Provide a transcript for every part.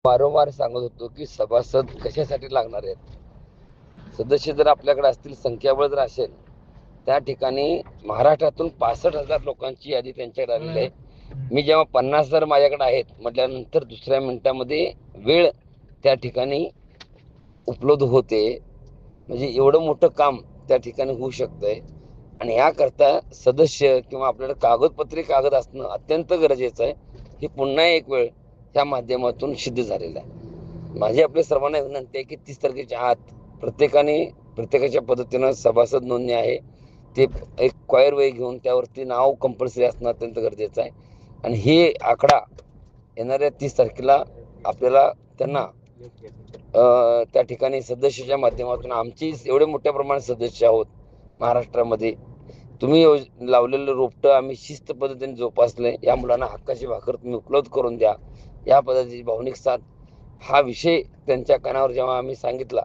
वारंवार सांगत होतो की सभासद कशासाठी लागणार आहेत. सदस्य जर आपल्याकडे असतील, संख्याबळ जर असेल, त्या ठिकाणी महाराष्ट्रातून 65,000 लोकांची यादी त्यांच्याकडे आलेली आहे. मी जेव्हा 50,000 माझ्याकडे आहेत म्हटल्यानंतर दुसऱ्या मिनिटामध्ये वेळ त्या ठिकाणी उपलब्ध होते. म्हणजे एवढं मोठं काम त्या ठिकाणी होऊ शकतंय. आणि याकरता सदस्य किंवा आपल्याकडे कागद असणं अत्यंत गरजेचं आहे. हे पुन्हा एक वेळ त्या माध्यमातून सिद्ध झालेलं आहे. माझी आपल्या सर्वांना विनंती आहे की 30 तारखेच्या आत प्रत्येकाच्या पद्धतीनं सभासद नोंदणी आहे, ते एक क्वायर वही घेऊन त्यावरती नाव कंपल्सरी असणं अत्यंत गरजेचं आहे. आणि हे आकडा येणाऱ्या 30 तारखेला आपल्याला त्यांना त्या ठिकाणी सदस्याच्या माध्यमातून, आमची एवढे मोठ्या प्रमाणात सदस्य आहोत महाराष्ट्रामध्ये, तुम्ही लावलेलं रोपटं आम्ही शिस्त पद्धतीने जोपासलंय. या मुलांना हक्काची भाकर तुम्ही उपलब्ध करून द्या, या पद्धतीची भावनिक साथ. हा विषय त्यांच्या कानावर जेव्हा आम्ही सांगितला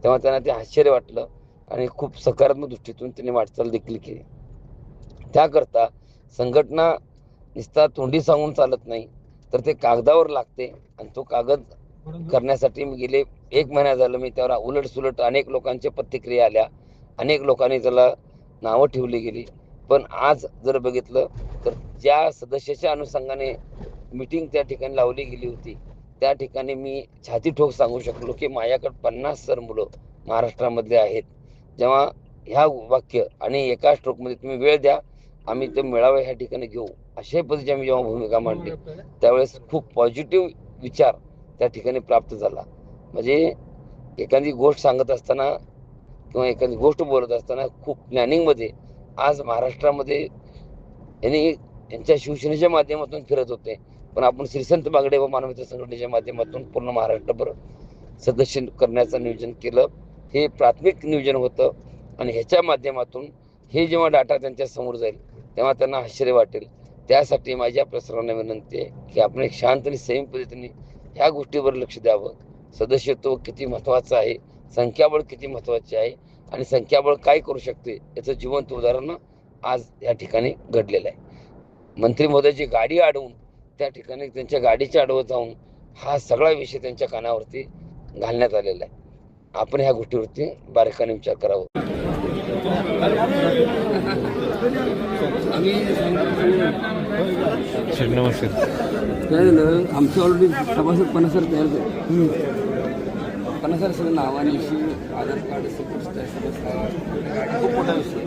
तेव्हा त्यांना ते आश्चर्य वाटलं आणि खूप सकारात्मक दृष्टीतून त्यांनी वाटचाल देखील केली. त्याकरता संघटना नुसता तोंडी सांगून चालत नाही, तर ते कागदावर लागते. आणि तो कागद करण्यासाठी मी गेले 1 महिना झालं, मी त्यावर उलट सुलट अनेक लोकांच्या प्रतिक्रिया आल्या, अनेक लोकांनी त्याला नावं ठेवली गेली. पण आज जर बघितलं तर ज्या सदस्याच्या अनुषंगाने मीटिंग त्या ठिकाणी लावली गेली होती, त्या ठिकाणी मी छाती ठोक सांगू शकलो की माझ्याकडे 50,000 मुलं महाराष्ट्रामधले आहेत. जेव्हा ह्या वाक्य आणि एका स्ट्रोकमध्ये तुम्ही वेळ द्या, आम्ही ते मेळावा ह्या ठिकाणी घेऊ, अशा पद्धतीची आम्ही जेव्हा भूमिका मांडली, त्यावेळेस खूप पॉझिटिव्ह विचार त्या ठिकाणी प्राप्त झाला. म्हणजे एखादी गोष्ट सांगत असताना किंवा एखादी गोष्ट बोलत असताना खूप प्लॅनिंगमध्ये आज महाराष्ट्रामध्ये यांच्या शिवसेनेच्या माध्यमातून फिरत होते, पण आपण श्रीसंत बागडे व मानवता संघटनेच्या माध्यमातून पूर्ण महाराष्ट्रभर सदस्य करण्याचं नियोजन केलं. हे प्राथमिक नियोजन होतं आणि ह्याच्या माध्यमातून हे जेव्हा डाटा त्यांच्या समोर जाईल तेव्हा त्यांना आश्चर्य वाटेल. त्यासाठी माझी आपल्या सर्वांना विनंती आहे की आपण एक शांत आणि संयम पद्धतीने ह्या गोष्टीवर लक्ष द्यावं. सदस्यत्व किती महत्त्वाचं आहे, संख्याबळ किती महत्त्वाचे आहे आणि संख्याबळ काय करू शकते याचं जिवंत उदाहरण आज या ठिकाणी घडलेलं आहे. मंत्री महोदयाची गाडी अडवून त्या ठिकाणी त्यांच्या गाडीच्या आडवं जाऊन हा सगळा विषय त्यांच्या कानावरती घालण्यात आलेला आहे. आपण ह्या गोष्टीवरती बारकाईने विचार करावा. काय झालं, आमचं ऑलरेडी सभासद 50,000 तयार झाले. 50,000 सगळं नावाने आधार कार्ड खूप मोठा विषय.